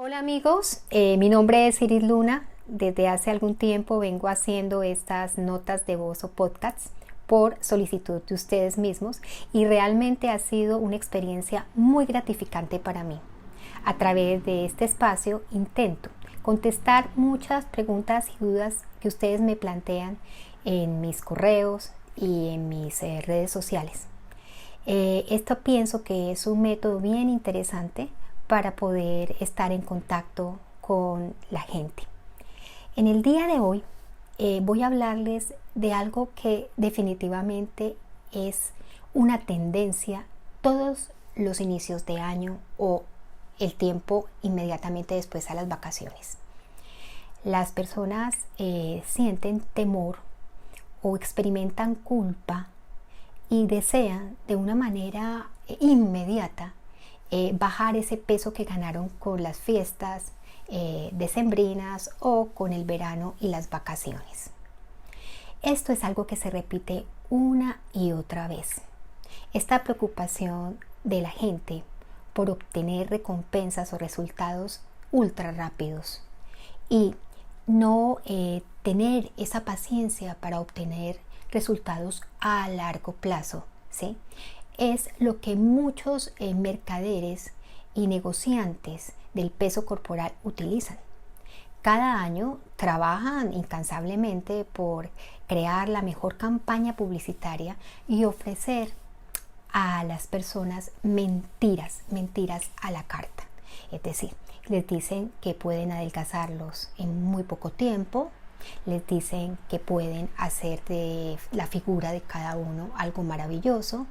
Hola amigos, mi nombre es Iris Luna. Desde hace algún tiempo vengo haciendo estas notas de voz o podcasts por solicitud de ustedes mismos y realmente ha sido una experiencia muy gratificante para mí. A través de este espacio intento contestar muchas preguntas y dudas que ustedes me plantean en mis correos y en mis redes sociales. Esto pienso que es un método bien interesante para poder estar en contacto con la gente. En el día de hoy voy a hablarles de algo que definitivamente es una tendencia todos los inicios de año o el tiempo inmediatamente después a las vacaciones. Las personas sienten temor o experimentan culpa y desean de una manera inmediata bajar ese peso que ganaron con las fiestas decembrinas o con el verano y las vacaciones. Esto es algo que se repite una y otra vez. Esta preocupación de la gente por obtener recompensas o resultados ultra rápidos y no tener esa paciencia para obtener resultados a largo plazo, ¿sí? Es lo que muchos mercaderes y negociantes del peso corporal utilizan. Cada año trabajan incansablemente por crear la mejor campaña publicitaria y ofrecer a las personas mentiras a la carta. Es decir, les dicen que pueden adelgazarlos en muy poco tiempo, les dicen que pueden hacer de la figura de cada uno algo maravilloso,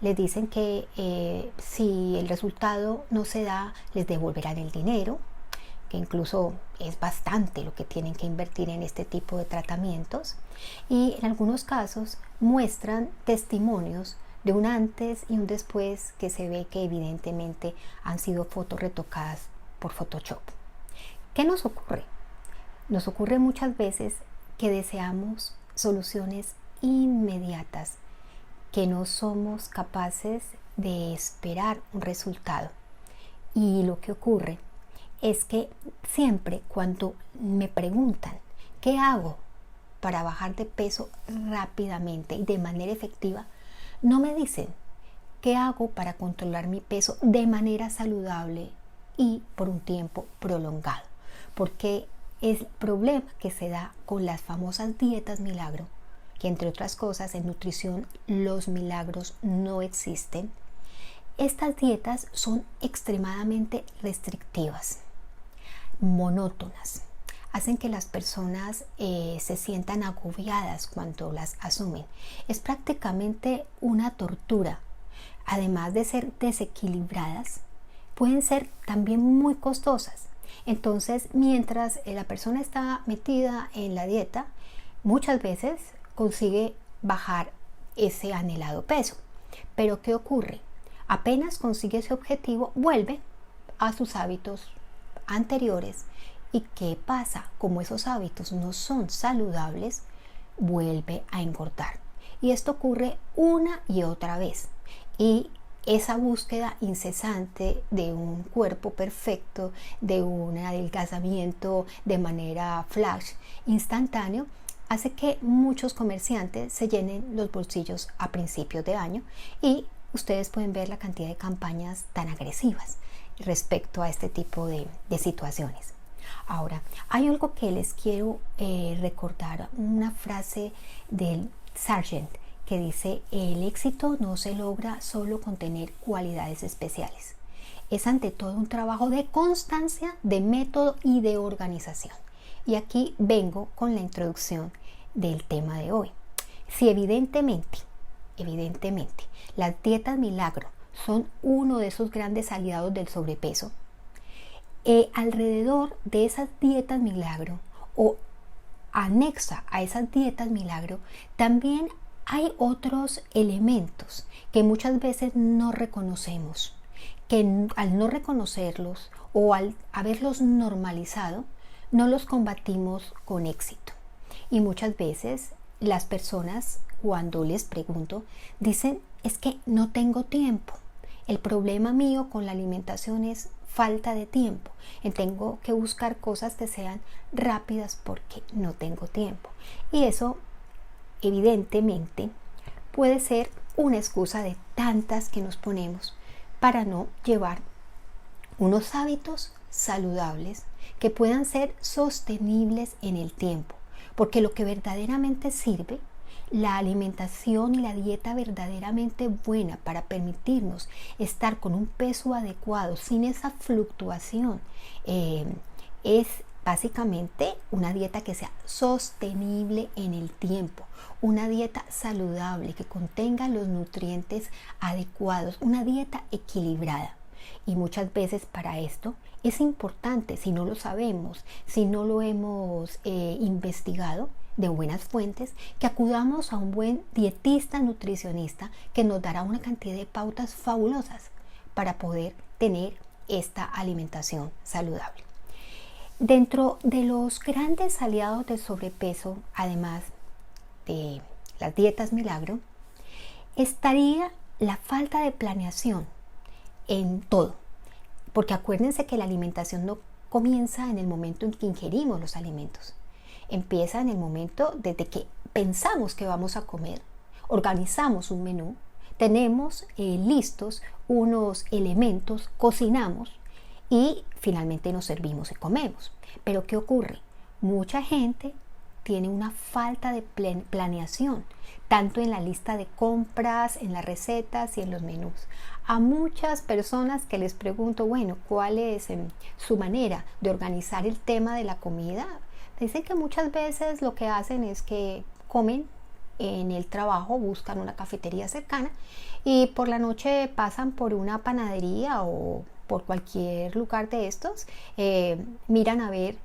les dicen que si el resultado no se da, les devolverán el dinero, que incluso es bastante lo que tienen que invertir en este tipo de tratamientos, y en algunos casos muestran testimonios de un antes y un después que se ve que evidentemente han sido fotos retocadas por Photoshop. ¿Qué nos ocurre? Nos ocurre muchas veces que deseamos soluciones inmediatas, que no somos capaces de esperar un resultado. Y lo que ocurre es que siempre cuando me preguntan ¿qué hago para bajar de peso rápidamente y de manera efectiva? No me dicen ¿qué hago para controlar mi peso de manera saludable y por un tiempo prolongado? Porque el problema que se da con las famosas dietas milagro, que entre otras cosas en nutrición los milagros no existen, estas dietas son extremadamente restrictivas, monótonas, hacen que las personas se sientan agobiadas cuando las asumen. Es prácticamente una tortura. Además de ser desequilibradas, pueden ser también muy costosas. Entonces, mientras la persona está metida en la dieta, muchas veces consigue bajar ese anhelado peso. Pero ¿qué ocurre? Apenas consigue ese objetivo, vuelve a sus hábitos anteriores. ¿Y qué pasa? Como esos hábitos no son saludables, vuelve a engordar. Y esto ocurre una y otra vez. Y esa búsqueda incesante de un cuerpo perfecto, de un adelgazamiento de manera flash, instantáneo, hace que muchos comerciantes se llenen los bolsillos a principios de año y ustedes pueden ver la cantidad de campañas tan agresivas respecto a este tipo de situaciones. Ahora, hay algo que les quiero recordar, una frase del Sargent que dice: el éxito no se logra solo con tener cualidades especiales. Es ante todo un trabajo de constancia, de método y de organización. Y aquí vengo con la introducción del tema de hoy. Si evidentemente, las dietas milagro son uno de esos grandes aliados del sobrepeso, alrededor de esas dietas milagro o anexa a esas dietas milagro también hay otros elementos que muchas veces no reconocemos, que al no reconocerlos o al haberlos normalizado, no los combatimos con éxito. Y muchas veces las personas, cuando les pregunto, dicen: es que no tengo tiempo. El problema mío con la alimentación es falta de tiempo. Tengo que buscar cosas que sean rápidas porque no tengo tiempo. Y eso evidentemente puede ser una excusa de tantas que nos ponemos para no llevar unos hábitos saludables que puedan ser sostenibles en el tiempo. Porque lo que verdaderamente sirve, la alimentación y la dieta verdaderamente buena para permitirnos estar con un peso adecuado sin esa fluctuación, es básicamente una dieta que sea sostenible en el tiempo, una dieta saludable que contenga los nutrientes adecuados, una dieta equilibrada. Y muchas veces para esto es importante, si no lo sabemos, si no lo hemos investigado de buenas fuentes, que acudamos a un buen dietista nutricionista que nos dará una cantidad de pautas fabulosas para poder tener esta alimentación saludable. Dentro de los grandes aliados del sobrepeso, además de las dietas milagro, estaría la falta de planeación en todo, porque acuérdense que la alimentación no comienza en el momento en que ingerimos los alimentos, empieza en el momento desde que pensamos que vamos a comer, organizamos un menú, tenemos listos unos elementos, cocinamos y finalmente nos servimos y comemos. Pero ¿qué ocurre? Mucha gente tiene una falta de planeación, tanto en la lista de compras, en las recetas y en los menús. A muchas personas que les pregunto, bueno, ¿cuál es su manera de organizar el tema de la comida? Dicen que muchas veces lo que hacen es que comen en el trabajo, buscan una cafetería cercana y por la noche pasan por una panadería o por cualquier lugar de estos, miran a ver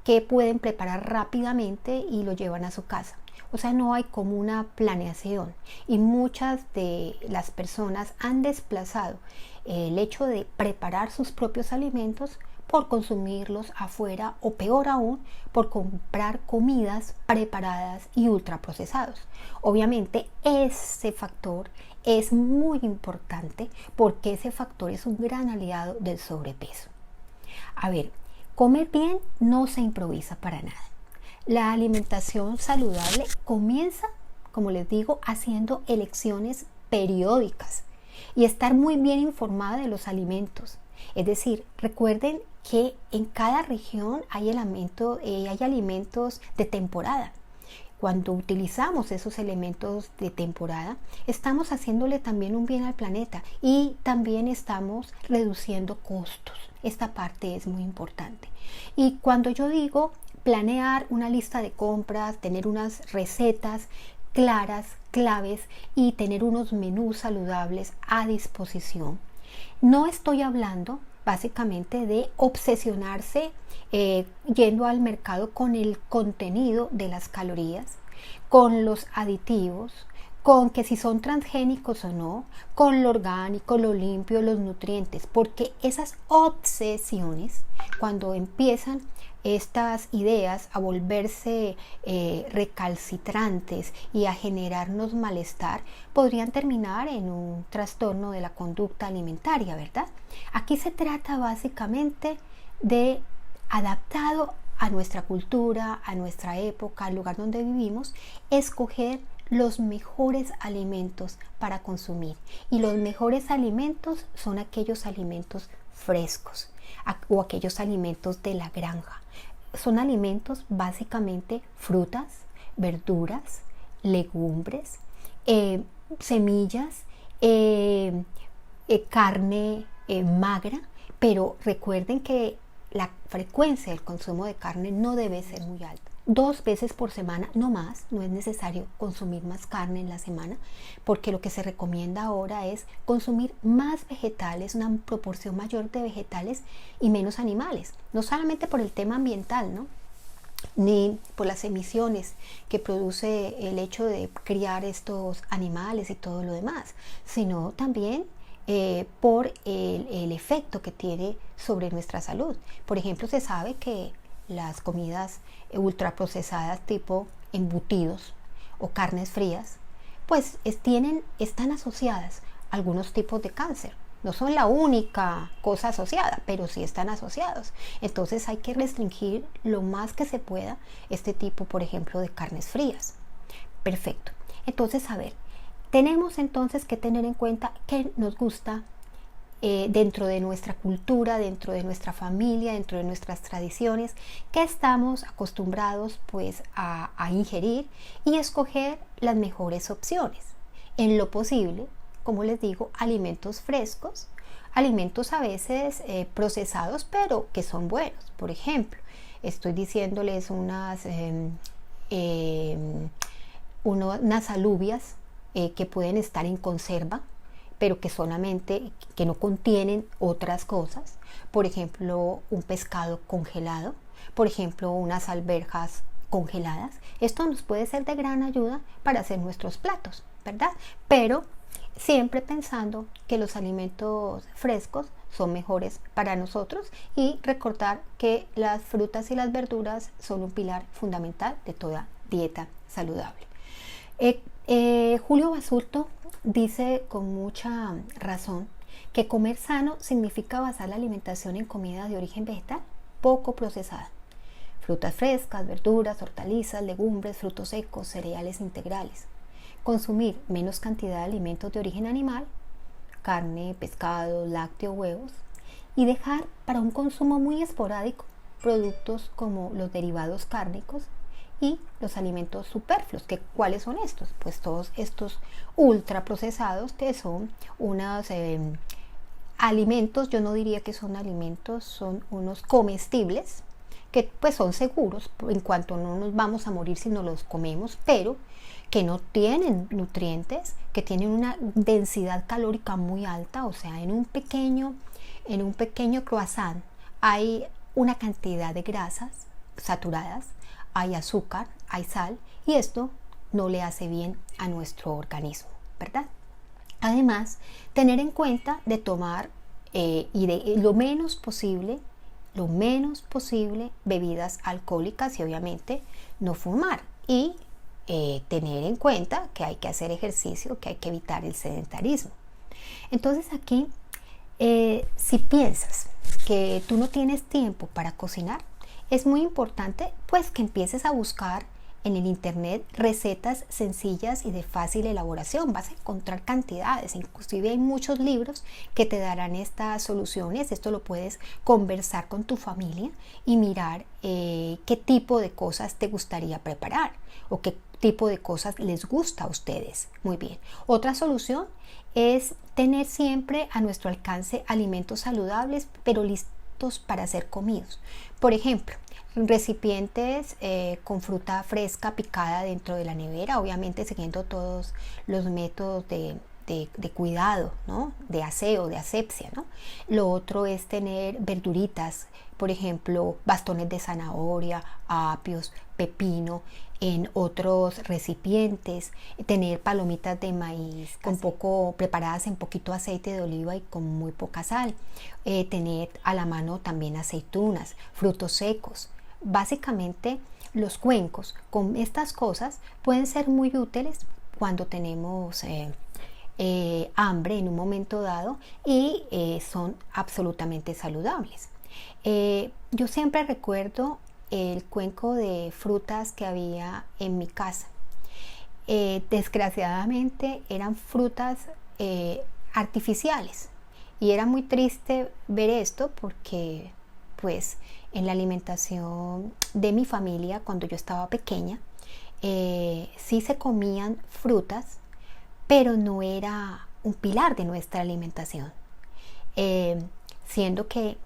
qué pueden preparar rápidamente y lo llevan a su casa. O sea, no hay como una planeación y muchas de las personas han desplazado el hecho de preparar sus propios alimentos por consumirlos afuera o peor aún por comprar comidas preparadas y ultraprocesados. Obviamente ese factor es muy importante porque ese factor es un gran aliado del sobrepeso. A ver, comer bien no se improvisa para nada. La alimentación saludable comienza, como les digo, haciendo elecciones periódicas y estar muy bien informada de los alimentos. Es decir, recuerden que en cada región hay alimentos de temporada. Cuando utilizamos esos elementos de temporada, estamos haciéndole también un bien al planeta y también estamos reduciendo costos. Esta parte es muy importante. Y cuando yo digo planear una lista de compras, tener unas recetas claras, claves y tener unos menús saludables a disposición, no estoy hablando básicamente de obsesionarse yendo al mercado con el contenido de las calorías, con los aditivos, con que si son transgénicos o no, con lo orgánico, lo limpio, los nutrientes, porque esas obsesiones, cuando empiezan estas ideas a volverse recalcitrantes y a generarnos malestar, podrían terminar en un trastorno de la conducta alimentaria, ¿verdad? Aquí se trata básicamente de, adaptado a nuestra cultura, a nuestra época, al lugar donde vivimos, escoger los mejores alimentos para consumir. Y los mejores alimentos son aquellos alimentos frescos o aquellos alimentos de la granja. Son alimentos básicamente frutas, verduras, legumbres, semillas, carne magra, pero recuerden que la frecuencia del consumo de carne no debe ser muy alta. 2 veces por semana, no más, no es necesario consumir más carne en la semana, porque lo que se recomienda ahora es consumir más vegetales, una proporción mayor de vegetales y menos animales, no solamente por el tema ambiental, ¿no?, ni por las emisiones que produce el hecho de criar estos animales y todo lo demás, sino también por el efecto que tiene sobre nuestra salud. Por ejemplo, se sabe que las comidas ultraprocesadas tipo embutidos o carnes frías, pues están asociadas a algunos tipos de cáncer. no son la única cosa asociada, pero sí están asociados. Entonces hay que restringir lo más que se pueda este tipo, por ejemplo, de carnes frías. Perfecto. Entonces, a ver, tenemos entonces que tener en cuenta que nos gusta dentro de nuestra cultura, dentro de nuestra familia, dentro de nuestras tradiciones, que estamos acostumbrados pues a ingerir y escoger las mejores opciones. En lo posible, como les digo, alimentos frescos, alimentos a veces procesados, pero que son buenos. Por ejemplo, estoy diciéndoles unas alubias que pueden estar en conserva, pero que no contienen otras cosas. Por ejemplo, un pescado congelado, por ejemplo, unas alberjas congeladas. Esto nos puede ser de gran ayuda para hacer nuestros platos, ¿verdad? Pero siempre pensando que los alimentos frescos son mejores para nosotros y recordar que las frutas y las verduras son un pilar fundamental de toda dieta saludable. Julio Basulto dice con mucha razón que comer sano significa basar la alimentación en comida de origen vegetal poco procesada. Frutas frescas, verduras, hortalizas, legumbres, frutos secos, cereales integrales. Consumir menos cantidad de alimentos de origen animal, carne, pescado, lácteos, huevos, y dejar para un consumo muy esporádico productos como los derivados cárnicos y los alimentos superfluos. ¿Cuáles son estos? Pues todos estos ultraprocesados que son unos alimentos, yo no diría que son alimentos, son unos comestibles que pues son seguros en cuanto no nos vamos a morir si no los comemos, pero que no tienen nutrientes, que tienen una densidad calórica muy alta. O sea, en un pequeño croissant hay una cantidad de grasas saturadas, hay azúcar, hay sal, y esto no le hace bien a nuestro organismo, ¿verdad? Además, tener en cuenta de tomar lo menos posible bebidas alcohólicas y obviamente no fumar, y tener en cuenta que hay que hacer ejercicio, que hay que evitar el sedentarismo. Entonces aquí, si piensas que tú no tienes tiempo para cocinar, es muy importante pues que empieces a buscar en el internet recetas sencillas y de fácil elaboración. Vas a encontrar cantidades, inclusive hay muchos libros que te darán estas soluciones. Esto lo puedes conversar con tu familia y mirar qué tipo de cosas te gustaría preparar o qué tipo de cosas les gusta a ustedes. Muy bien. Otra solución es tener siempre a nuestro alcance alimentos saludables pero listos para ser comidos. Por ejemplo, recipientes con fruta fresca picada dentro de la nevera, obviamente siguiendo todos los métodos de cuidado, ¿no? De aseo, de asepsia, ¿no? Lo otro es tener verduritas, por ejemplo, bastones de zanahoria, apios, pepino en otros recipientes, tener palomitas de maíz preparadas en poquito aceite de oliva y con muy poca sal, tener a la mano también aceitunas, frutos secos. Básicamente los cuencos con estas cosas pueden ser muy útiles cuando tenemos hambre en un momento dado y son absolutamente saludables. Yo siempre recuerdo el cuenco de frutas que había en mi casa. Desgraciadamente eran frutas artificiales y era muy triste ver esto porque pues en la alimentación de mi familia cuando yo estaba pequeña sí se comían frutas, pero no era un pilar de nuestra alimentación, siendo que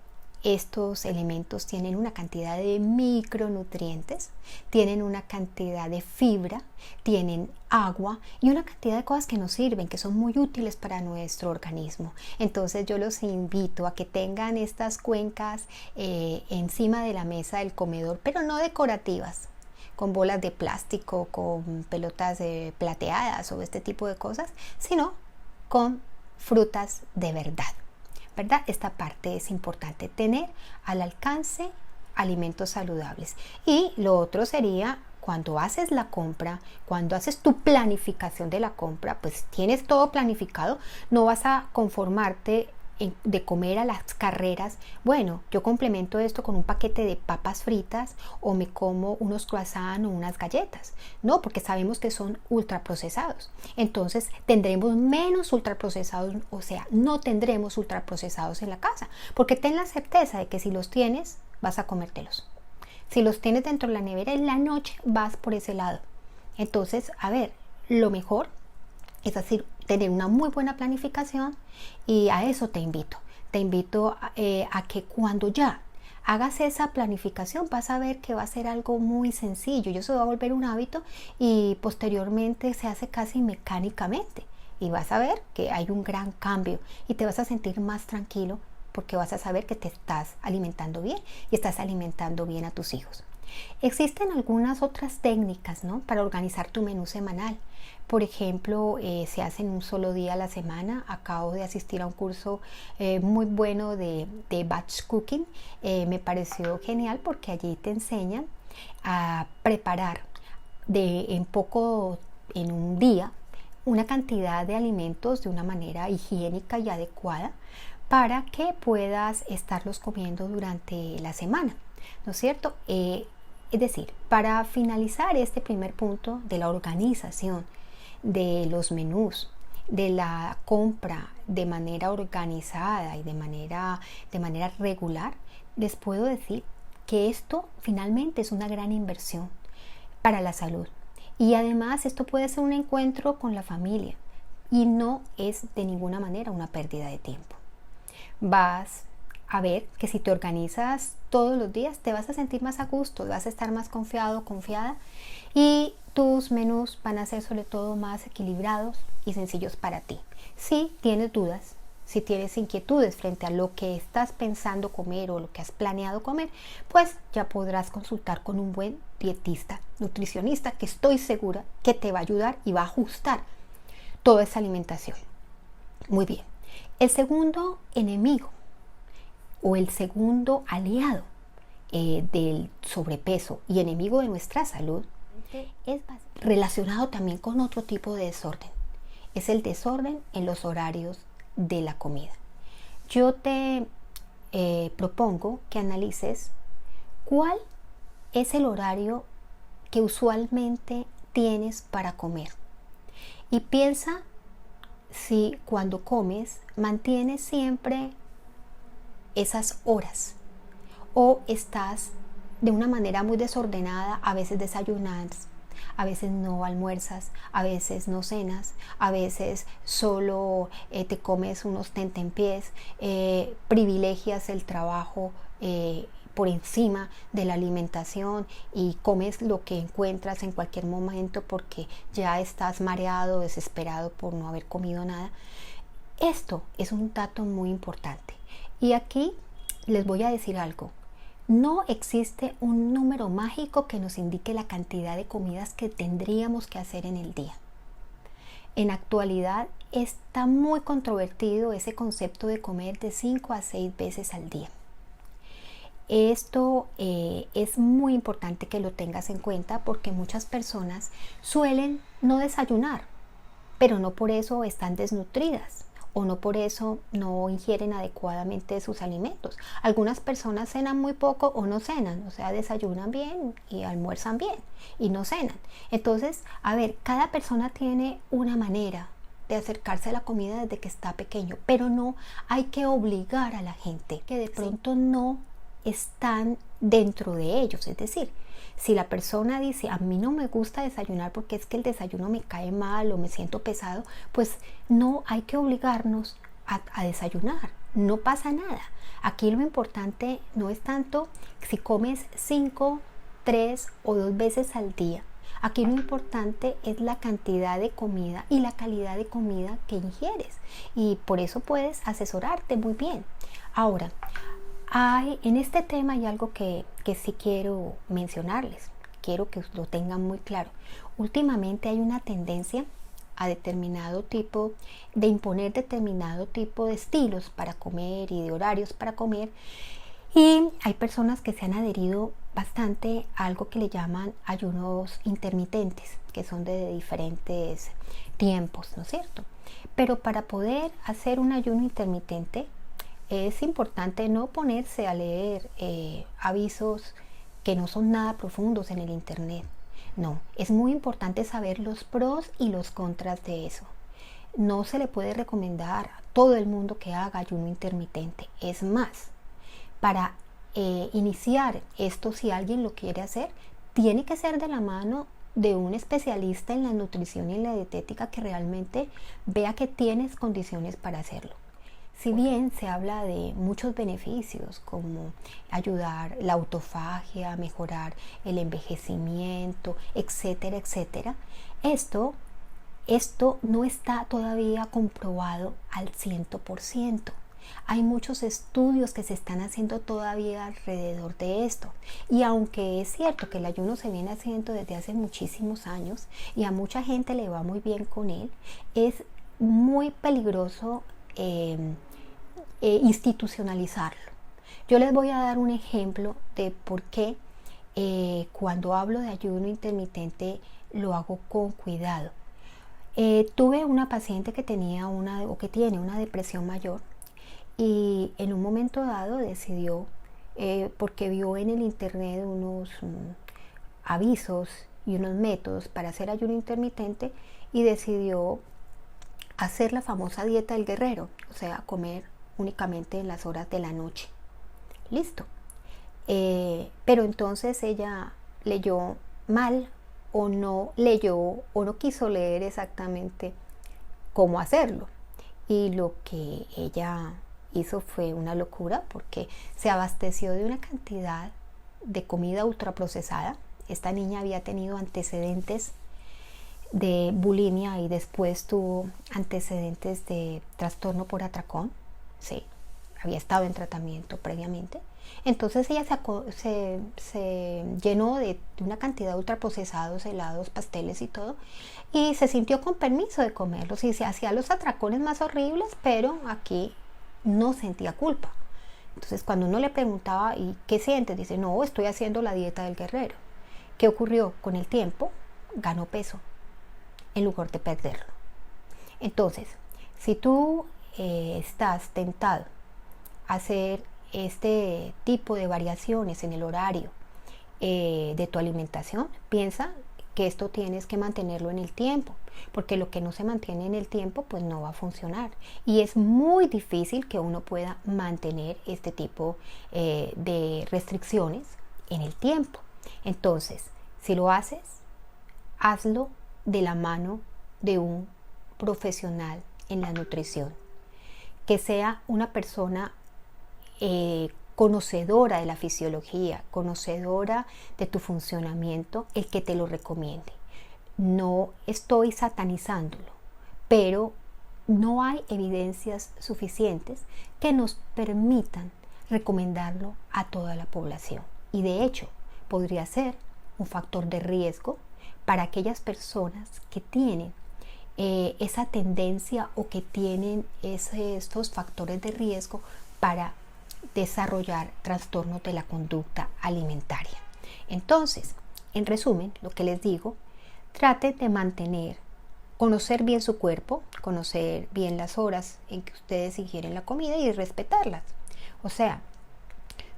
estos elementos tienen una cantidad de micronutrientes, tienen una cantidad de fibra, tienen agua y una cantidad de cosas que nos sirven, que son muy útiles para nuestro organismo. Entonces yo los invito a que tengan estas cuencas encima de la mesa del comedor, pero no decorativas, con bolas de plástico, con pelotas plateadas o este tipo de cosas, sino con frutas de verdad. ¿Verdad? Esta parte es importante, tener al alcance alimentos saludables. Y lo otro sería cuando haces la compra, cuando haces tu planificación de la compra, pues tienes todo planificado, no vas a conformarte de comer a las carreras, bueno, yo complemento esto con un paquete de papas fritas o me como unos croissants o unas galletas. No, porque sabemos que son ultraprocesados. Entonces tendremos menos ultraprocesados, o sea, no tendremos ultraprocesados en la casa, porque ten la certeza de que si los tienes, vas a comértelos. Si los tienes dentro de la nevera en la noche, vas por ese lado. Entonces, a ver, lo mejor es decir, tener una muy buena planificación, y a eso te invito. Te invito a que cuando ya hagas esa planificación vas a ver que va a ser algo muy sencillo y eso va a volver un hábito y posteriormente se hace casi mecánicamente y vas a ver que hay un gran cambio y te vas a sentir más tranquilo porque vas a saber que te estás alimentando bien y estás alimentando bien a tus hijos. Existen algunas otras técnicas, ¿no?, para organizar tu menú semanal. Por ejemplo, se hace en un solo día a la semana. Acabo de asistir a un curso muy bueno de batch cooking. Me pareció genial porque allí te enseñan a preparar en un día, una cantidad de alimentos de una manera higiénica y adecuada para que puedas estarlos comiendo durante la semana, ¿no es cierto? Es decir, para finalizar este primer punto de la organización de los menús, de la compra de manera organizada y de manera regular, les puedo decir que esto finalmente es una gran inversión para la salud. Y además esto puede ser un encuentro con la familia y no es de ninguna manera una pérdida de tiempo. Vas a ver que si te organizas todos los días te vas a sentir más a gusto, vas a estar más confiado, confiada y tus menús van a ser sobre todo más equilibrados y sencillos para ti. Si tienes dudas, si tienes inquietudes frente a lo que estás pensando comer o lo que has planeado comer, pues ya podrás consultar con un buen dietista, nutricionista, que estoy segura que te va a ayudar y va a ajustar toda esa alimentación. Muy bien. El segundo enemigo o el segundo aliado del sobrepeso y enemigo de nuestra salud es relacionado también con otro tipo de desorden. Es el desorden en los horarios de la comida. Yo te propongo que analices cuál es el horario que usualmente tienes para comer y piensa si cuando comes mantienes siempre esas horas o estás de una manera muy desordenada, a veces desayunas, a veces no almuerzas, a veces no cenas, a veces solo te comes unos tentempiés, privilegias el trabajo por encima de la alimentación y comes lo que encuentras en cualquier momento porque ya estás mareado, desesperado por no haber comido nada. Esto es un dato muy importante y aquí les voy a decir algo. No existe un número mágico que nos indique la cantidad de comidas que tendríamos que hacer en el día. En actualidad está muy controvertido ese concepto de comer de 5 a 6 veces al día. Esto es muy importante que lo tengas en cuenta porque muchas personas suelen no desayunar, pero no por eso están desnutridas o no por eso no ingieren adecuadamente sus alimentos. Algunas personas cenan muy poco o no cenan, o sea, desayunan bien y almuerzan bien y no cenan. Entonces, a ver, cada persona tiene una manera de acercarse a la comida desde que está pequeño, pero no hay que obligar a la gente que de pronto no están dentro de ellos. Es decir, si la persona dice a mí no me gusta desayunar porque es que el desayuno me cae mal o me siento pesado, pues no hay que obligarnos a desayunar, no pasa nada. Aquí lo importante no es tanto si comes 5, 3 o 2 veces al día. Aquí lo importante es la cantidad de comida y la calidad de comida que ingieres y por eso puedes asesorarte muy bien. Ahora, en este tema hay algo que sí quiero mencionarles, quiero que lo tengan muy claro. Últimamente hay una tendencia a imponer determinado tipo de estilos para comer y de horarios para comer, y hay personas que se han adherido bastante a algo que le llaman ayunos intermitentes, que son de diferentes tiempos, ¿no es cierto? Pero para poder hacer un ayuno intermitente es importante no ponerse a leer avisos que no son nada profundos en el internet. No, es muy importante saber los pros y los contras de eso. No se le puede recomendar a todo el mundo que haga ayuno intermitente. Es más, para iniciar esto, si alguien lo quiere hacer, tiene que ser de la mano de un especialista en la nutrición y en la dietética que realmente vea que tienes condiciones para hacerlo. Si bien se habla de muchos beneficios como ayudar la autofagia, mejorar el envejecimiento, etcétera, etcétera, esto no está todavía comprobado al 100%. Hay muchos estudios que se están haciendo todavía alrededor de esto. Y aunque es cierto que el ayuno se viene haciendo desde hace muchísimos años y a mucha gente le va muy bien con él, es muy peligroso institucionalizarlo. Yo les voy a dar un ejemplo de por qué cuando hablo de ayuno intermitente lo hago con cuidado. Tuve una paciente que tenía que tiene una depresión mayor y en un momento dado decidió, porque vio en el internet unos avisos y unos métodos para hacer ayuno intermitente, y decidió hacer la famosa dieta del guerrero, o sea, comer únicamente en las horas de la noche. Listo. Pero entonces ella leyó mal, o no leyó, o no quiso leer exactamente cómo hacerlo. Y lo que ella hizo fue una locura, porque se abasteció de una cantidad de comida ultraprocesada. Esta niña había tenido antecedentes de bulimia y después tuvo antecedentes de trastorno por atracón. Sí, había estado en tratamiento previamente. Entonces ella se llenó de una cantidad de ultraprocesados, helados, pasteles y todo, y se sintió con permiso de comerlos y se hacía los atracones más horribles, pero aquí no sentía culpa. Entonces cuando uno le preguntaba, ¿y qué sientes? Dice, no, estoy haciendo la dieta del guerrero. ¿Qué ocurrió? Con el tiempo ganó peso en lugar de perderlo. Entonces, si tú estás tentado a hacer este tipo de variaciones en el horario de tu alimentación, piensa que esto tienes que mantenerlo en el tiempo, porque lo que no se mantiene en el tiempo pues no va a funcionar, y es muy difícil que uno pueda mantener este tipo de restricciones en el tiempo. Entonces, si lo haces, hazlo de la mano de un profesional en la nutrición, que sea una persona conocedora de la fisiología, conocedora de tu funcionamiento, el que te lo recomiende. No estoy satanizándolo, pero no hay evidencias suficientes que nos permitan recomendarlo a toda la población. Y de hecho, podría ser un factor de riesgo para aquellas personas que tienen esa tendencia o que tienen estos factores de riesgo para desarrollar trastornos de la conducta alimentaria. Entonces, en resumen, lo que les digo, traten de conocer bien su cuerpo, conocer bien las horas en que ustedes ingieren la comida y respetarlas. O sea,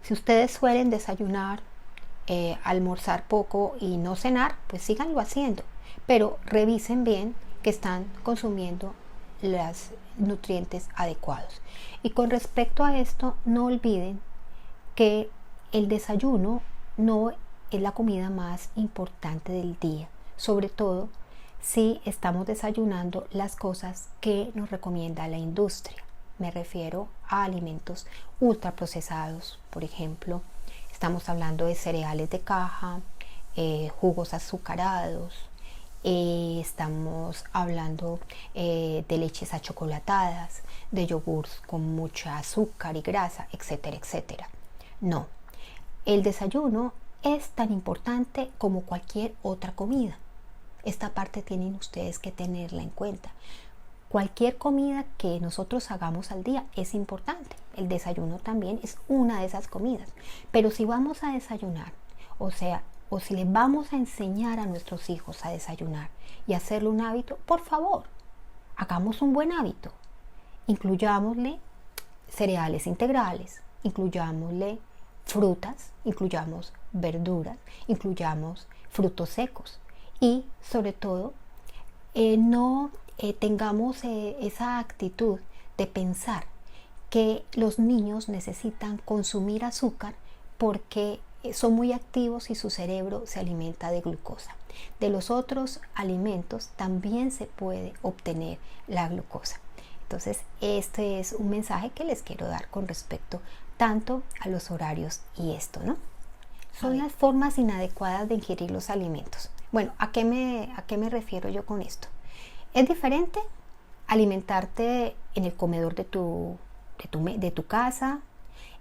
si ustedes suelen desayunar, almorzar poco y no cenar, pues síganlo haciendo, pero revisen bien que están consumiendo los nutrientes adecuados. Y con respecto a esto, no olviden que el desayuno no es la comida más importante del día, sobre todo si estamos desayunando las cosas que nos recomienda la industria. Me refiero a alimentos ultraprocesados, por ejemplo, estamos hablando de cereales de caja, jugos azucarados, estamos hablando de leches achocolatadas, de yogurts con mucha azúcar y grasa, etcétera, etcétera. No, el desayuno es tan importante como cualquier otra comida. Esta parte tienen ustedes que tenerla en cuenta. Cualquier comida que nosotros hagamos al día es importante. El desayuno también es una de esas comidas. Pero si vamos a desayunar, o si les vamos a enseñar a nuestros hijos a desayunar y hacerlo un hábito, por favor, hagamos un buen hábito. Incluyámosle cereales integrales, incluyámosle frutas, incluyamos verduras, incluyamos frutos secos y sobre todo no tengamos esa actitud de pensar que los niños necesitan consumir azúcar porque son muy activos y su cerebro se alimenta de glucosa. De los otros alimentos también se puede obtener la glucosa. Entonces, este es un mensaje que les quiero dar con respecto tanto a los horarios y esto, ¿no? Son las formas inadecuadas de ingerir los alimentos. Bueno, ¿a qué me refiero yo con esto? Es diferente alimentarte en el comedor de tu casa,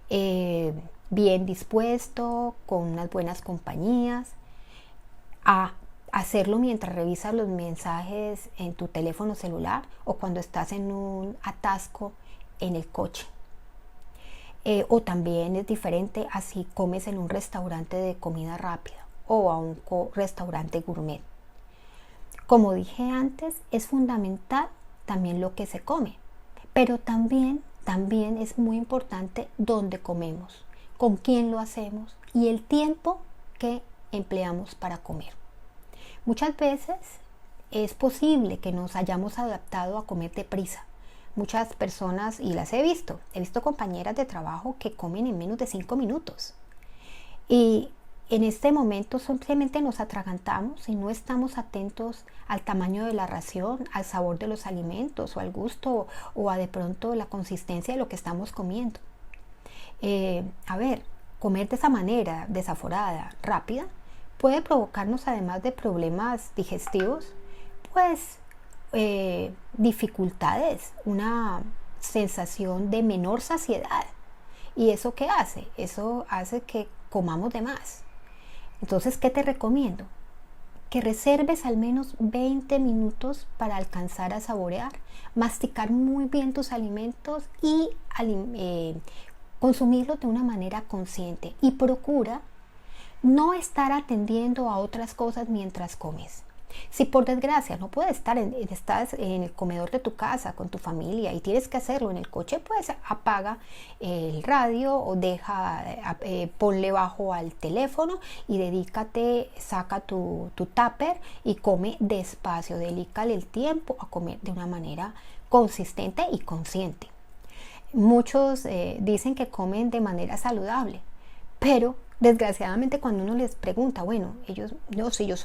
bien dispuesto, con unas buenas compañías, a hacerlo mientras revisas los mensajes en tu teléfono celular o cuando estás en un atasco en el coche. O también es diferente así comes en un restaurante de comida rápida o a un restaurante gourmet. Como dije antes, es fundamental también lo que se come, pero también es muy importante dónde comemos, con quién lo hacemos y el tiempo que empleamos para comer. Muchas veces es posible que nos hayamos adaptado a comer deprisa. Muchas personas, y las he visto compañeras de trabajo que comen en menos de 5 minutos. Y en este momento simplemente nos atragantamos y no estamos atentos al tamaño de la ración, al sabor de los alimentos o al gusto o a de pronto la consistencia de lo que estamos comiendo. Comer de esa manera desaforada, rápida, puede provocarnos, además de problemas digestivos, pues dificultades, una sensación de menor saciedad. ¿Y eso qué hace? Eso hace que comamos de más. Entonces, ¿qué te recomiendo? Que reserves al menos 20 minutos para alcanzar a saborear, masticar muy bien tus alimentos y consumirlos de una manera consciente. Y procura no estar atendiendo a otras cosas mientras comes. Si por desgracia no puedes estás en el comedor de tu casa con tu familia y tienes que hacerlo en el coche, pues apaga el radio o ponle bajo al teléfono y saca tu tupper y come despacio, dedícale el tiempo a comer de una manera consistente y consciente. Muchos dicen que comen de manera saludable, pero desgraciadamente cuando uno les pregunta, yo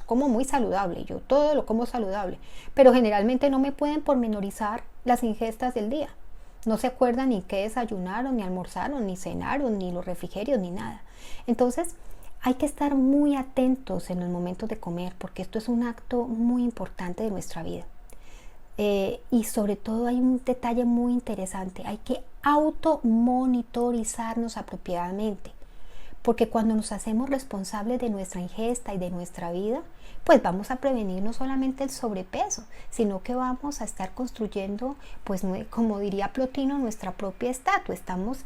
como muy saludable, yo todo lo como saludable, pero generalmente no me pueden pormenorizar las ingestas del día. No se acuerdan ni qué desayunaron, ni almorzaron, ni cenaron, ni los refrigerios, ni nada. Entonces hay que estar muy atentos en los momentos de comer, porque esto es un acto muy importante de nuestra vida. Y sobre todo hay un detalle muy interesante, hay que automonitorizarnos apropiadamente. Porque cuando nos hacemos responsables de nuestra ingesta y de nuestra vida, pues vamos a prevenir no solamente el sobrepeso, sino que vamos a estar construyendo, pues como diría Plotino, nuestra propia estatua. Estamos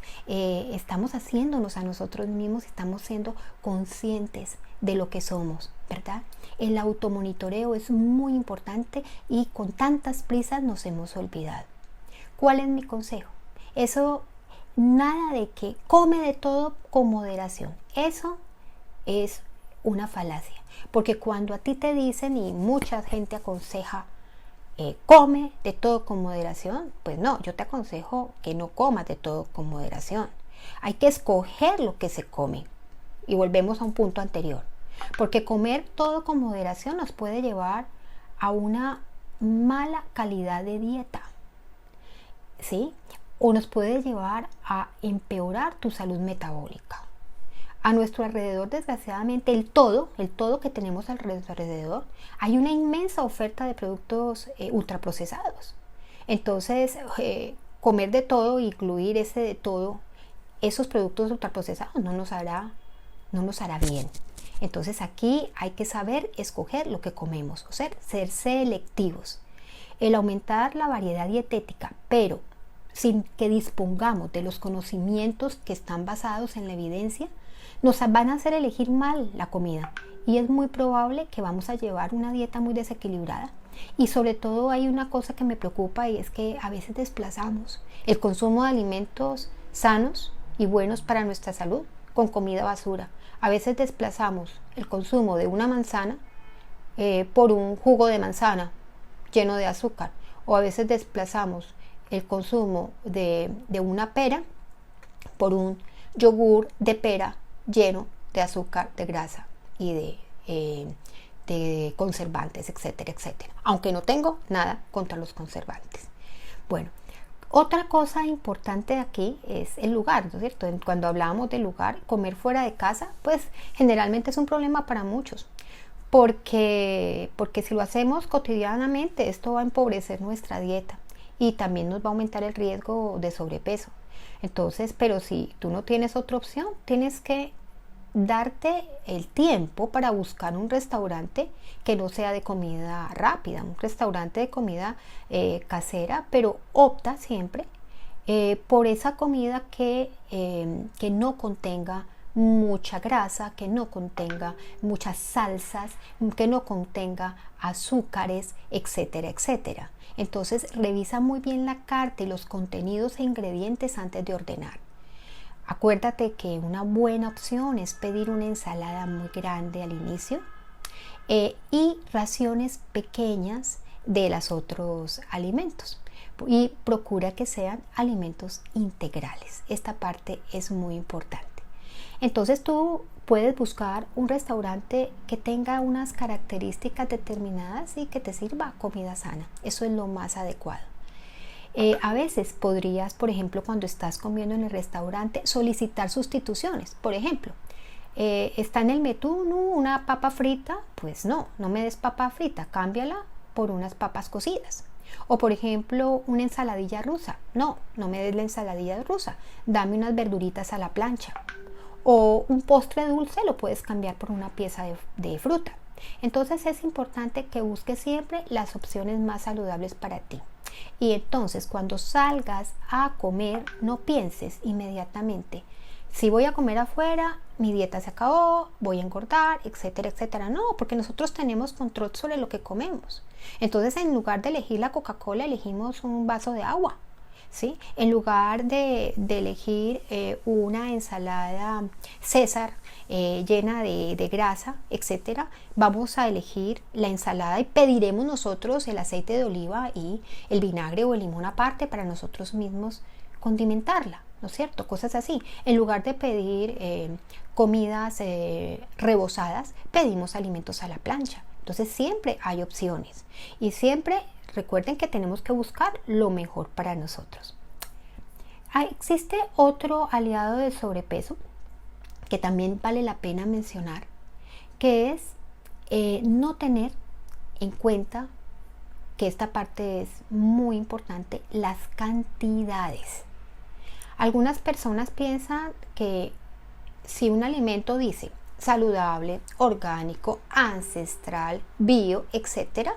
haciéndonos a nosotros mismos, estamos siendo conscientes de lo que somos, ¿verdad? El automonitoreo es muy importante y con tantas prisas nos hemos olvidado. ¿Cuál es mi consejo? Nada de que come de todo con moderación. Eso es una falacia. Porque cuando a ti te dicen, y mucha gente aconseja, come de todo con moderación, pues no, yo te aconsejo que no comas de todo con moderación. Hay que escoger lo que se come. Y volvemos a un punto anterior. Porque comer todo con moderación nos puede llevar a una mala calidad de dieta. ¿Sí? O nos puede llevar a empeorar tu salud metabólica. A nuestro alrededor, desgraciadamente, el todo que tenemos alrededor, hay una inmensa oferta de productos ultraprocesados. Entonces, comer de todo, incluir ese de todo, esos productos ultraprocesados no nos hará bien. Entonces, aquí hay que saber escoger lo que comemos, o sea, ser selectivos. El aumentar la variedad dietética, pero sin que dispongamos de los conocimientos que están basados en la evidencia, nos van a hacer elegir mal la comida y es muy probable que vamos a llevar una dieta muy desequilibrada Y sobre todo hay una cosa que me preocupa y es que a veces desplazamos el consumo de alimentos sanos y buenos para nuestra salud con comida basura. A veces desplazamos el consumo de una manzana por un jugo de manzana lleno de azúcar, o a veces desplazamos el consumo de una pera por un yogur de pera lleno de azúcar, de grasa y de conservantes, etcétera, etcétera. Aunque no tengo nada contra los conservantes. Bueno, otra cosa importante aquí es el lugar, ¿no es cierto? Cuando hablábamos del lugar, comer fuera de casa, pues generalmente es un problema para muchos. Porque si lo hacemos cotidianamente, esto va a empobrecer nuestra dieta y también nos va a aumentar el riesgo de sobrepeso. Entonces, pero si tú no tienes otra opción, tienes que darte el tiempo para buscar un restaurante que no sea de comida rápida, un restaurante de comida casera, pero opta siempre por esa comida que no contenga mucha grasa, que no contenga muchas salsas, que no contenga azúcares, etcétera, etcétera. Entonces revisa muy bien la carta y los contenidos e ingredientes antes de ordenar. Acuérdate que una buena opción es pedir una ensalada muy grande al inicio y raciones pequeñas de los otros alimentos. Y procura que sean alimentos integrales. Esta parte es muy importante. Entonces tú puedes buscar un restaurante que tenga unas características determinadas y que te sirva comida sana. Eso es lo más adecuado. A veces podrías, por ejemplo, cuando estás comiendo en el restaurante, solicitar sustituciones. Por ejemplo, está en el menú una papa frita, pues no me des papa frita, cámbiala por unas papas cocidas. O por ejemplo, una ensaladilla rusa, no me des la ensaladilla rusa, dame unas verduritas a la plancha. O un postre dulce lo puedes cambiar por una pieza de fruta. Entonces es importante que busques siempre las opciones más saludables para ti. Y entonces cuando salgas a comer, no pienses inmediatamente, si voy a comer afuera, mi dieta se acabó, voy a engordar, etcétera, etcétera. No, porque nosotros tenemos control sobre lo que comemos. Entonces en lugar de elegir la Coca-Cola, elegimos un vaso de agua. ¿Sí? En lugar de elegir una ensalada César llena de grasa, etcétera, vamos a elegir la ensalada y pediremos nosotros el aceite de oliva y el vinagre o el limón aparte para nosotros mismos condimentarla, ¿no es cierto? Cosas así. En lugar de pedir comidas rebozadas, pedimos alimentos a la plancha. Entonces siempre hay opciones y siempre recuerden que tenemos que buscar lo mejor para nosotros. Existe otro aliado del sobrepeso que también vale la pena mencionar, que es no tener en cuenta, que esta parte es muy importante, las cantidades. Algunas personas piensan que si un alimento dice saludable, orgánico, ancestral, bio, etcétera,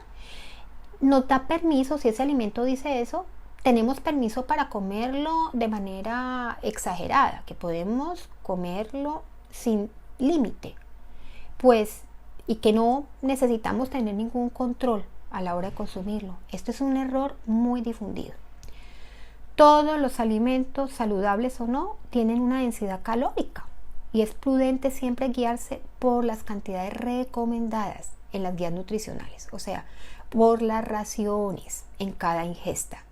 nos da permiso, si ese alimento dice eso, tenemos permiso para comerlo de manera exagerada, que podemos comerlo sin límite, pues, y que no necesitamos tener ningún control a la hora de consumirlo. Esto es un error muy difundido. Todos los alimentos, saludables o no, tienen una densidad calórica y es prudente siempre guiarse por las cantidades recomendadas en las guías nutricionales, o sea, por las raciones en cada ingesta.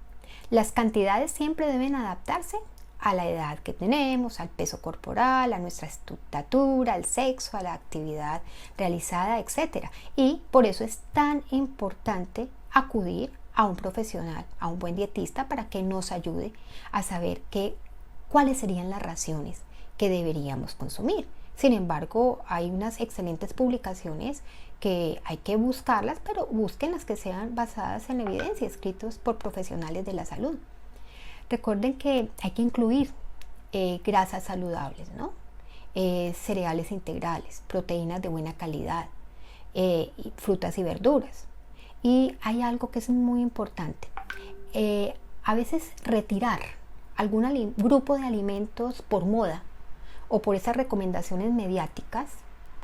Las cantidades siempre deben adaptarse a la edad que tenemos, al peso corporal, a nuestra estatura, al sexo, a la actividad realizada, etc. Y por eso es tan importante acudir a un profesional, a un buen dietista, para que nos ayude a saber cuáles serían las raciones que deberíamos consumir. Sin embargo, hay unas excelentes publicaciones que hay que buscarlas, pero busquen las que sean basadas en evidencia, escritos por profesionales de la salud. Recuerden que hay que incluir grasas saludables, ¿no? Cereales integrales, proteínas de buena calidad, frutas y verduras. Y hay algo que es muy importante. A veces retirar algún grupo de alimentos por moda o por esas recomendaciones mediáticas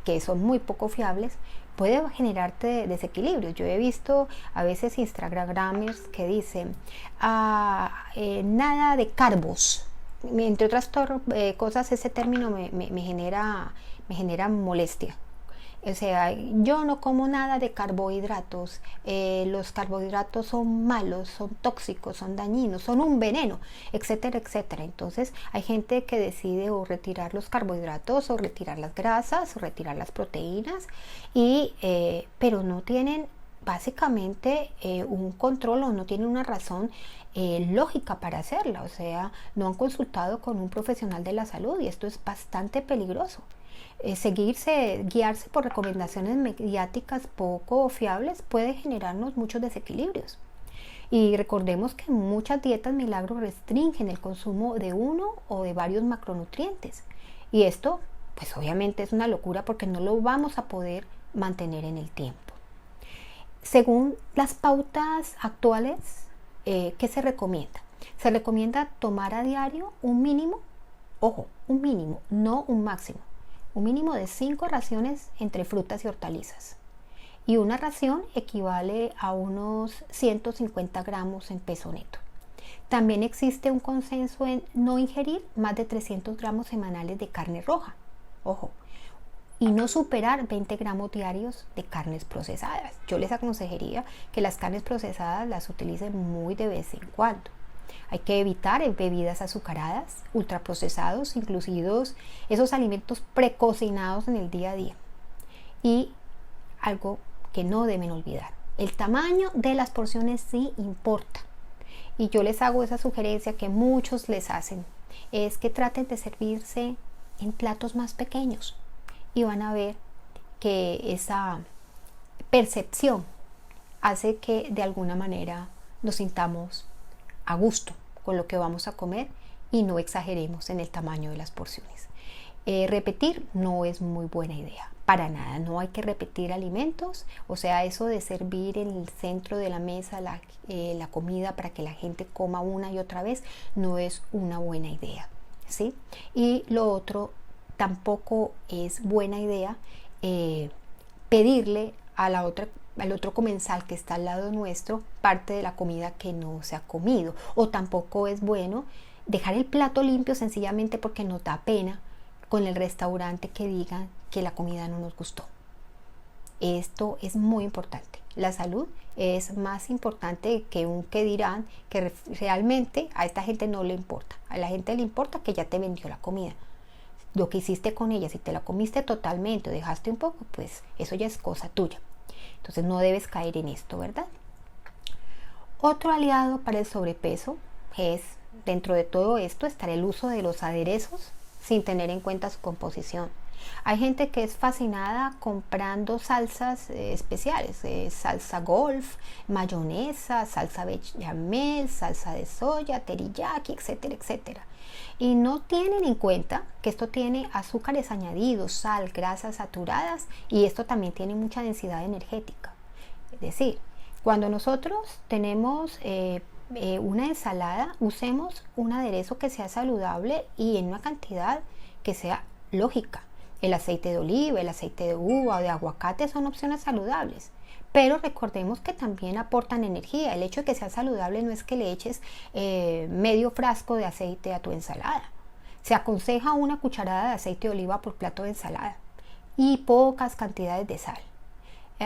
que son muy poco fiables, puede generarte desequilibrios. Yo he visto a veces Instagramers que dicen nada de carbos. Entre otras cosas, ese término me genera molestia. O sea, yo no como nada de carbohidratos. Los carbohidratos son malos, son tóxicos, son dañinos, son un veneno, etcétera, etcétera. Entonces hay gente que decide o retirar los carbohidratos o retirar las grasas o retirar las proteínas, pero no tienen básicamente un control o no tienen una razón lógica para hacerla. O sea, no han consultado con un profesional de la salud y esto es bastante peligroso. Guiarse por recomendaciones mediáticas poco fiables puede generarnos muchos desequilibrios. Y recordemos que muchas dietas milagro restringen el consumo de uno o de varios macronutrientes. Y esto, pues obviamente es una locura porque no lo vamos a poder mantener en el tiempo. Según las pautas actuales, ¿qué se recomienda? Se recomienda tomar a diario un mínimo, ojo, un mínimo, no un máximo. Un mínimo de 5 raciones entre frutas y hortalizas. Y una ración equivale a unos 150 gramos en peso neto. También existe un consenso en no ingerir más de 300 gramos semanales de carne roja. Ojo. Y no superar 20 gramos diarios de carnes procesadas. Yo les aconsejaría que las carnes procesadas las utilicen muy de vez en cuando. Hay que evitar bebidas azucaradas, ultraprocesados, incluidos esos alimentos precocinados en el día a día. Y algo que no deben olvidar, el tamaño de las porciones sí importa. Y yo les hago esa sugerencia que muchos les hacen, es que traten de servirse en platos más pequeños. Y van a ver que esa percepción hace que de alguna manera nos sintamos a gusto con lo que vamos a comer y no exageremos en el tamaño de las porciones. Repetir no es muy buena idea, para nada. No hay que repetir alimentos, o sea, eso de servir en el centro de la mesa la comida para que la gente coma una y otra vez no es una buena idea, ¿sí? Y lo otro, tampoco es buena idea pedirle al otro comensal que está al lado nuestro parte de la comida que no se ha comido, o tampoco es bueno dejar el plato limpio sencillamente porque nos da pena con el restaurante que digan que la comida no nos gustó. Esto es muy importante. La salud es más importante que un que dirán, que realmente a esta gente no le importa. A la gente le importa que ya te vendió la comida. Lo que hiciste con ella, si te la comiste totalmente o dejaste un poco, pues eso ya es cosa tuya. Entonces no debes caer en esto, ¿verdad? Otro aliado para el sobrepeso es, dentro de todo esto, estar el uso de los aderezos sin tener en cuenta su composición. Hay gente que es fascinada comprando salsas especiales, salsa golf, mayonesa, salsa bechamel, salsa de soya, teriyaki, etcétera, etcétera. Y no tienen en cuenta que esto tiene azúcares añadidos, sal, grasas saturadas, y esto también tiene mucha densidad energética. Es decir, cuando nosotros tenemos una ensalada, usemos un aderezo que sea saludable y en una cantidad que sea lógica. El aceite de oliva, el aceite de uva o de aguacate son opciones saludables, pero recordemos que también aportan energía. El hecho de que sea saludable no es que le eches medio frasco de aceite a tu ensalada. Se aconseja una cucharada de aceite de oliva por plato de ensalada y pocas cantidades de sal.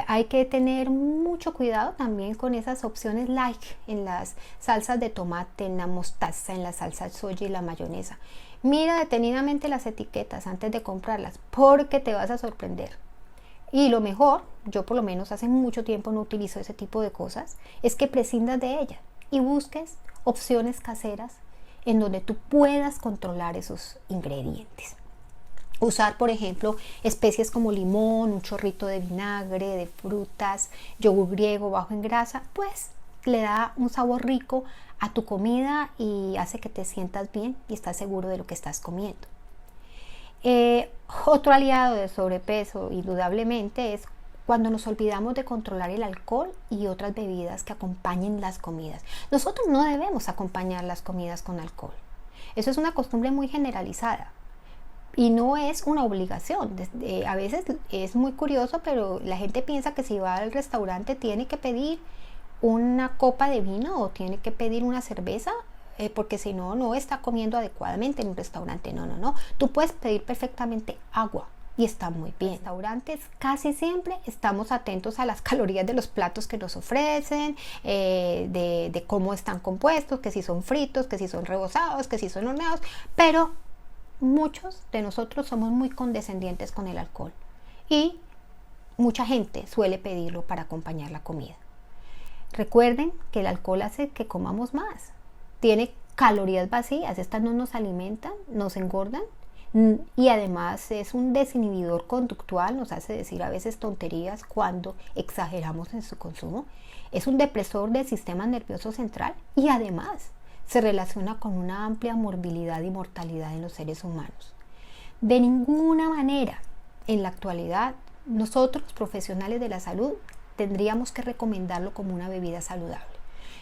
Hay que tener mucho cuidado también con esas opciones light en las salsas de tomate, en la mostaza, en la salsa de soya y la mayonesa. Mira detenidamente las etiquetas antes de comprarlas porque te vas a sorprender. Y lo mejor, yo por lo menos hace mucho tiempo no utilizo ese tipo de cosas, es que prescindas de ellas y busques opciones caseras en donde tú puedas controlar esos ingredientes. Usar, por ejemplo, especies como limón, un chorrito de vinagre, de frutas, yogur griego bajo en grasa, pues le da un sabor rico a tu comida y hace que te sientas bien y estás seguro de lo que estás comiendo. Otro aliado del sobrepeso, indudablemente, es cuando nos olvidamos de controlar el alcohol y otras bebidas que acompañen las comidas. Nosotros no debemos acompañar las comidas con alcohol. Eso es una costumbre muy generalizada. Y no es una obligación. A veces es muy curioso, pero la gente piensa que si va al restaurante tiene que pedir una copa de vino o tiene que pedir una cerveza, porque si no, no está comiendo adecuadamente en un restaurante. No. Tú puedes pedir perfectamente agua y está muy bien. En restaurantes casi siempre estamos atentos a las calorías de los platos que nos ofrecen, de cómo están compuestos, que si son fritos, que si son rebozados, que si son horneados, pero muchos de nosotros somos muy condescendientes con el alcohol y mucha gente suele pedirlo para acompañar la comida. Recuerden que el alcohol hace que comamos más. Tiene calorías vacías, estas no nos alimentan, nos engordan y además es un desinhibidor conductual, nos hace decir a veces tonterías cuando exageramos en su consumo. Es un depresor del sistema nervioso central y además se relaciona con una amplia morbilidad y mortalidad en los seres humanos. De ninguna manera, en la actualidad, nosotros, profesionales de la salud, tendríamos que recomendarlo como una bebida saludable.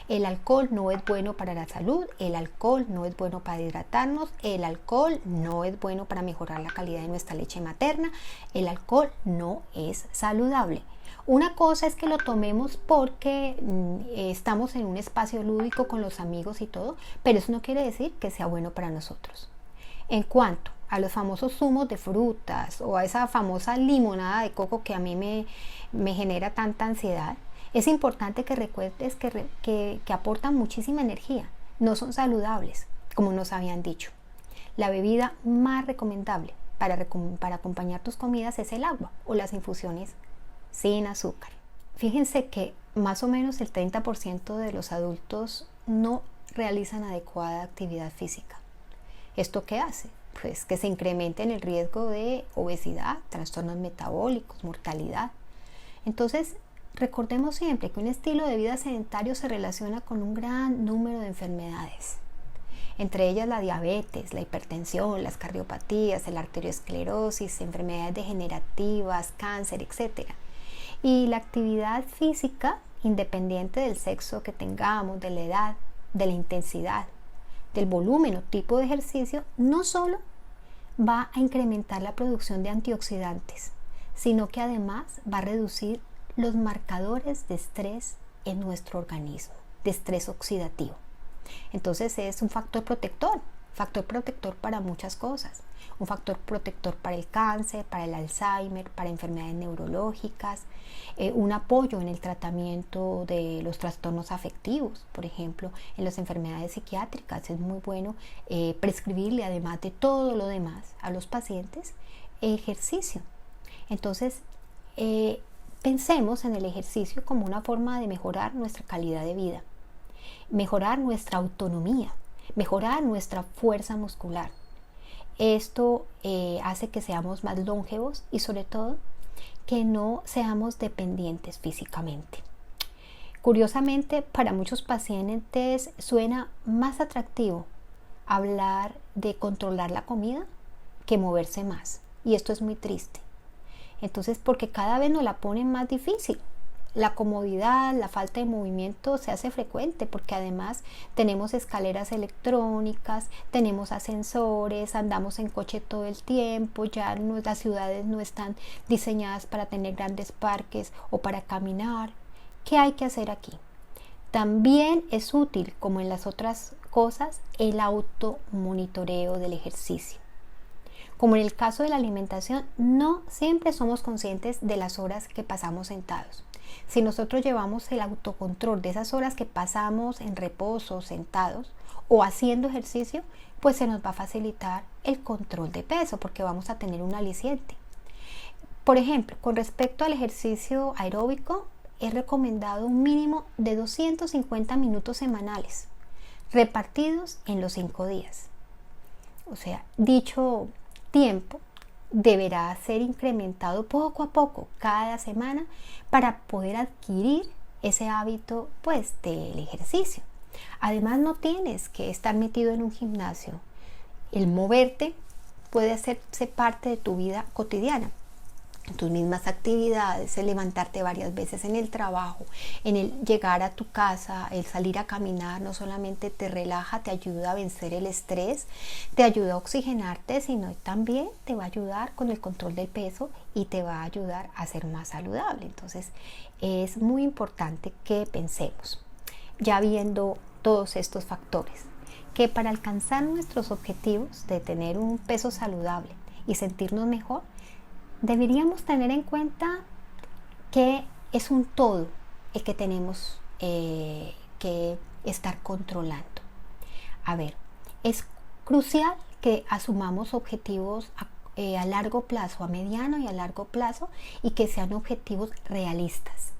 El alcohol no es bueno para la salud, el alcohol no es bueno para hidratarnos, el alcohol no es bueno para mejorar la calidad de nuestra leche materna, el alcohol no es saludable. Una cosa es que lo tomemos porque estamos en un espacio lúdico con los amigos y todo, pero eso no quiere decir que sea bueno para nosotros. En cuanto a los famosos zumos de frutas o a esa famosa limonada de coco que a mí me genera tanta ansiedad, es importante que recuerdes que aportan muchísima energía, no son saludables, como nos habían dicho. La bebida más recomendable para acompañar tus comidas es el agua o las infusiones sin azúcar. Fíjense que más o menos el 30% de los adultos no realizan adecuada actividad física. ¿Esto qué hace? Pues que se incremente en el riesgo de obesidad, trastornos metabólicos, mortalidad. Entonces, recordemos siempre que un estilo de vida sedentario se relaciona con un gran número de enfermedades, entre ellas la diabetes, la hipertensión, las cardiopatías, la arteriosclerosis, enfermedades degenerativas, cáncer, etc. Y la actividad física, independiente del sexo que tengamos, de la edad, de la intensidad, del volumen o tipo de ejercicio, no solo va a incrementar la producción de antioxidantes, sino que además va a reducir los marcadores de estrés en nuestro organismo, de estrés oxidativo. Entonces es un factor protector para muchas cosas, un factor protector para el cáncer, para el Alzheimer, para enfermedades neurológicas, un apoyo en el tratamiento de los trastornos afectivos, por ejemplo, en las enfermedades psiquiátricas es muy bueno prescribirle, además de todo lo demás, a los pacientes ejercicio. Entonces, pensemos en el ejercicio como una forma de mejorar nuestra calidad de vida, mejorar nuestra autonomía, mejorar nuestra fuerza muscular. Esto hace que seamos más longevos y sobre todo que no seamos dependientes físicamente. Curiosamente, para muchos pacientes suena más atractivo hablar de controlar la comida que moverse más. Y esto es muy triste. Entonces, porque cada vez nos la ponen más difícil. La comodidad, la falta de movimiento se hace frecuente porque además tenemos escaleras electrónicas, tenemos ascensores, andamos en coche todo el tiempo, ya las ciudades no están diseñadas para tener grandes parques o para caminar. ¿Qué hay que hacer aquí? También es útil, como en las otras cosas, el automonitoreo del ejercicio. Como en el caso de la alimentación, no siempre somos conscientes de las horas que pasamos sentados. Si nosotros llevamos el autocontrol de esas horas que pasamos en reposo, sentados o haciendo ejercicio, pues se nos va a facilitar el control de peso porque vamos a tener un aliciente. Por ejemplo, con respecto al ejercicio aeróbico, es recomendado un mínimo de 250 minutos semanales, repartidos en los 5 días. O sea, dicho tiempo deberá ser incrementado poco a poco cada semana para poder adquirir ese hábito pues del ejercicio. Además, no tienes que estar metido en un gimnasio. El moverte puede hacerse parte de tu vida cotidiana. tus mismas actividades, el levantarte varias veces en el trabajo, en el llegar a tu casa, el salir a caminar, no solamente te relaja, te ayuda a vencer el estrés, te ayuda a oxigenarte, sino también te va a ayudar con el control del peso y te va a ayudar a ser más saludable. Entonces es muy importante que pensemos, ya viendo todos estos factores, que para alcanzar nuestros objetivos de tener un peso saludable y sentirnos mejor, deberíamos tener en cuenta que es un todo el que tenemos que estar controlando. A ver, es crucial que asumamos objetivos a largo plazo, a mediano y a largo plazo, y que sean objetivos realistas.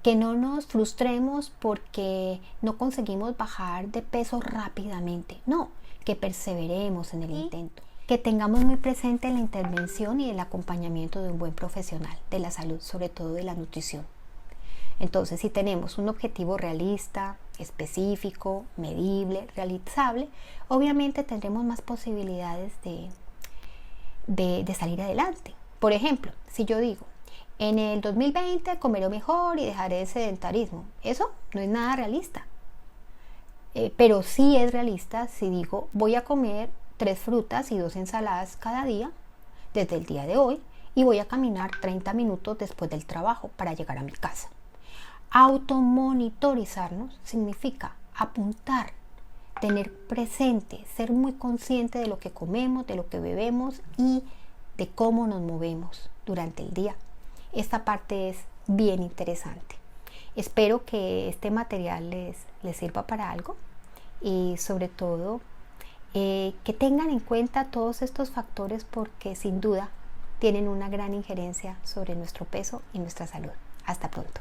Que no nos frustremos porque no conseguimos bajar de peso rápidamente. No, que perseveremos en el intento. Que tengamos muy presente la intervención y el acompañamiento de un buen profesional de la salud, sobre todo de la nutrición. Entonces, si tenemos un objetivo realista, específico, medible, realizable, obviamente tendremos más posibilidades de salir adelante. Por ejemplo, si yo digo, en el 2020 comeré mejor y dejaré el sedentarismo, eso no es nada realista. Pero sí es realista si digo, voy a comer 3 frutas y 2 ensaladas cada día desde el día de hoy y voy a caminar 30 minutos después del trabajo para llegar a mi casa. Automonitorizarnos significa apuntar, tener presente, ser muy consciente de lo que comemos, de lo que bebemos y de cómo nos movemos durante el día. Esta parte es bien interesante. Espero que este material les sirva para algo y sobre todo que tengan en cuenta todos estos factores porque sin duda tienen una gran injerencia sobre nuestro peso y nuestra salud. Hasta pronto.